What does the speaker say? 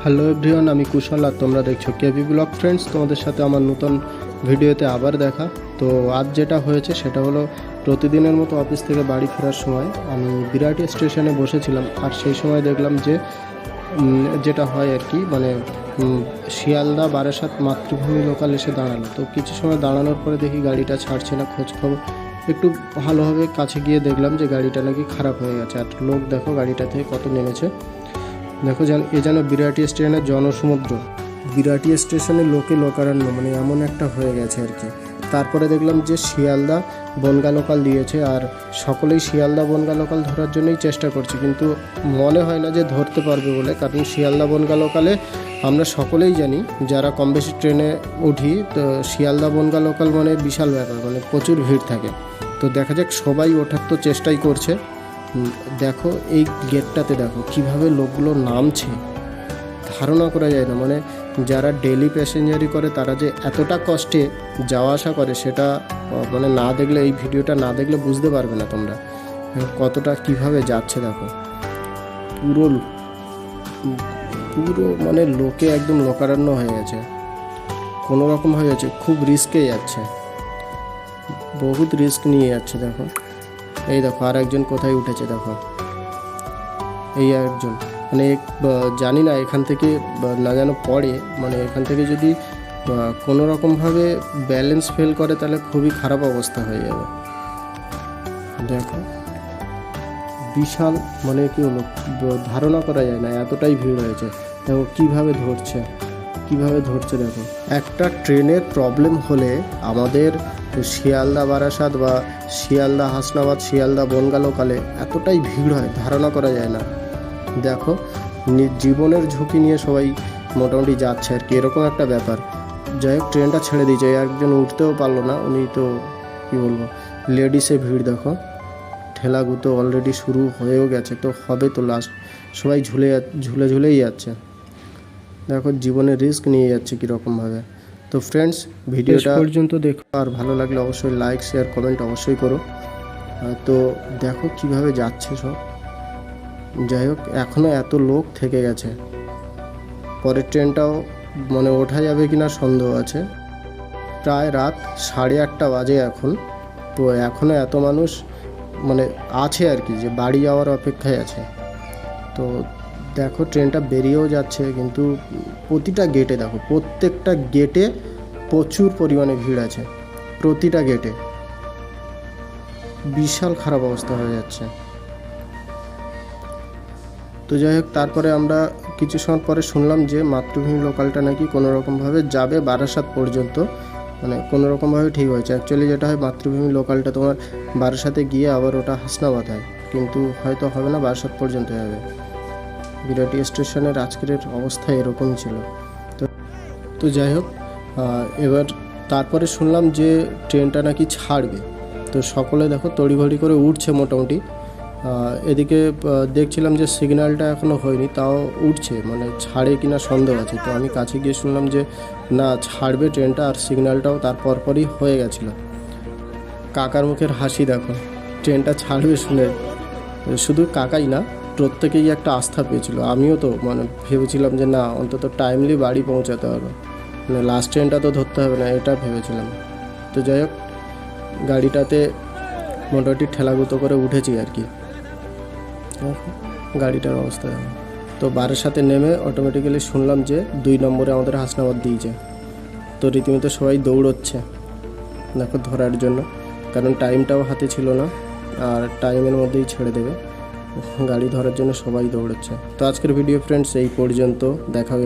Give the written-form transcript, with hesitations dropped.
Hello everyone, আমি কুশল আর তোমরা দেখছো কেবি ব্লগ। ফ্রেন্ডস, তোমাদের সাথে আমার নতুন ভিডিওতে আবার দেখা। তো আজ যেটা হয়েছে সেটা হলো, প্রতিদিনের মতো অফিস থেকে বাড়ি ফেরার সময় আমি বিরাটি স্টেশনে বসেছিলাম। আর সেই সময় দেখলাম যে যেটা হয় আর কি, মানে শিয়ালদা বারাসাত মাতৃভূমি লোকাল এসে দাঁড়ালো। তো কিছু সময় দাঁড়ানোর পরে দেখি গাড়িটা ছাড়ছে না। খোঁজ খবর একটু ভালোভাবে কাছে গিয়ে দেখলাম যে গাড়িটা নাকি খারাপ হয়ে গেছে। আর লোক দেখো গাড়িটা থেকে কত নেমেছে। দেখো এ যেন বিরাটি স্টেশনের জনসমুদ্র। বিরাটি স্টেশনে লোকে লোকারণ্য, মানে এমন একটা হয়ে গেছে আর কি। তারপরে দেখলাম যে শিয়ালদা বনগা লোকাল দিয়েছে, আর সকলেই শিয়ালদা বনগা লোকাল ধরার জন্যই চেষ্টা করছে, কিন্তু মনে হয় না যে ধরতে পারবে বলে। কারণ শিয়ালদা বনগা লোকালে আমরা সকলেই জানি, যারা কম বেশি ট্রেনে উঠি, তো শিয়ালদা বনগা লোকাল মানে বিশাল ব্যাপার, মানে প্রচুর ভিড় থাকে। তো দেখা যাক, সবাই ওঠার তো চেষ্টাই করছে। দেখো এই গেটটাতে দেখো কিভাবে লোকগুলো নামছে, ধারণা করা যায় না। মানে যারা ডেলি প্যাসেঞ্জারি করে তারা যে এতটা কষ্টে যাওয়া আসা করে, সেটা মানে না দেখলে, এই ভিডিওটা না দেখলে বুঝতে পারবে না তোমরা কতটা কিভাবে যাচ্ছে। দেখো পুরো পুরো মানে লোকে একদম লোকারণ্য হয়ে গেছে, কোনো রকম হয়ে গেছে। খুব রিস্কে যাচ্ছে, বহুত রিস্ক নিয়ে যাচ্ছে। দেখো এই দেখো আর একজন কোথায় উঠেছে, দেখো এই একজন, মানে জানি না এখান থেকে না যেন পড়ে, মানে এখান থেকে যদি কোনো রকমভাবে ব্যালেন্স ফেল করে তাহলে খুবই খারাপ অবস্থা হয়ে যাবে। দেখো বিশাল, মানে কি হলো ধারণা করা যায় না, এতটাই ভিড় হয়েছে। দেখো কিভাবে ধরছে। দেখো একটা ট্রেনের প্রবলেম হলে আমাদের শিয়ালদা বারাসাত বা শিয়ালদা হাসনাবাদ, শিয়ালদা বনগা লোকালে এতটাই ভিড় হয়, ধারণা করা যায় না। দেখো জীবনের ঝুঁকি নিয়ে সবাই মোটামুটি যাচ্ছে আর কি, এরকম একটা ব্যাপার। যাই হোক, ট্রেনটা ছেড়ে দিয়েছে, একজন উঠতেও পারলো না, উনি তো কী বলবো। লেডিসে ভিড় দেখো, ঠেলাগুতো অলরেডি শুরু হয়েও গেছে, তো হবে তো লাস্ট। সবাই ঝুলেই যাচ্ছে। দেখো জীবনের রিস্ক নিয়ে যাচ্ছে কীরকমভাবে। তো ফ্রেন্ডস, ভিডিওটা পর্যন্ত দেখো, আর ভালো লাগলে অবশ্যই লাইক শেয়ার কমেন্ট অবশ্যই করো। তো দেখো কিভাবে যাচ্ছে সব। যাই হোক, এখনও এত লোক থেকে গেছে, পরের ট্রেনটাও মানে ওঠা যাবে কিনা সন্দেহ আছে। প্রায় রাত 8:30 বাজে এখন, তো এখনও এত মানুষ মানে আছে আর কি, যে বাড়ি যাওয়ার অপেক্ষায় আছে। তো দেখো ট্রেনটা বেরিয়েও যাচ্ছে, কিন্তু প্রতিটা গেটে দেখো, প্রত্যেকটা গেটে প্রচুর পরিমাণে ভিড় আছে। প্রতিটা গেটে বিশাল খারাপ অবস্থা হয়ে যাচ্ছে। তো যাই হোক, তারপরে আমরা কিছু সময় পরে শুনলাম যে মাতৃভূমি লোকালটা নাকি কোনো রকমভাবে যাবে বারাসাত পর্যন্ত, মানে কোনো রকমভাবে ঠিক হয়েছে। অ্যাকচুয়ালি যেটা হয়, মাতৃভূমি লোকালটা তোমার বারাসাতে গিয়ে আবার ওটা হাসনাবাদ হয়, কিন্তু হয়তো হবে না, বারাসাত পর্যন্ত যাবে। বিরাটি স্টেশনের আজকের অবস্থা এরকমই ছিল। তো যাই হোক, এবার তারপরে শুনলাম যে ট্রেনটা নাকি ছাড়বে। তো সকলে দেখো তড়িঘড়ি করে উঠছে মোটামুটি। এদিকে দেখছিলাম যে সিগন্যালটা এখনও হয়নি, তাও উঠছে, মানে ছাড়ে কিনা সন্দেহ আছে। তো আমি কাছে গিয়ে শুনলাম যে না, ছাড়বে ট্রেনটা, আর সিগন্যালটাও তার পরপরই হয়ে গেছিলো। কাকার মুখের হাসি দেখো, ট্রেনটা ছাড়বে শুনে। শুধু কাকাই না, প্রত্যেকেই একটা আস্থা পেয়েছিল। আমিও তো মানে ভেবেছিলাম যে না, অন্তত টাইমলি বাড়ি পৌঁছাতে হবে, মানে লাস্ট ট্রেনটা তো ধরতে হবে না, এটা ভেবেছিলাম। তো যাই হোক, গাড়িটাতে মোটামুটি ঠেলাগুতো করে উঠেছি আর কি। গাড়িটার অবস্থা। তো বারাসাতে নেমে অটোমেটিক্যালি শুনলাম যে 2 নম্বরে আমাদের হাসনাবাদ দিয়েছে। তো রীতিমতো সবাই দৌড়চ্ছে দেখো ধরার জন্য, কারণ টাইমটাও হাতে ছিল না, আর টাইমের মধ্যেই ছেড়ে দেবে। গাড়ি ধরার জন্য সবাই দৌড়চ্ছে। তো আজকের ভিডিও ফ্রেন্ডস এই পর্যন্ত, দেখা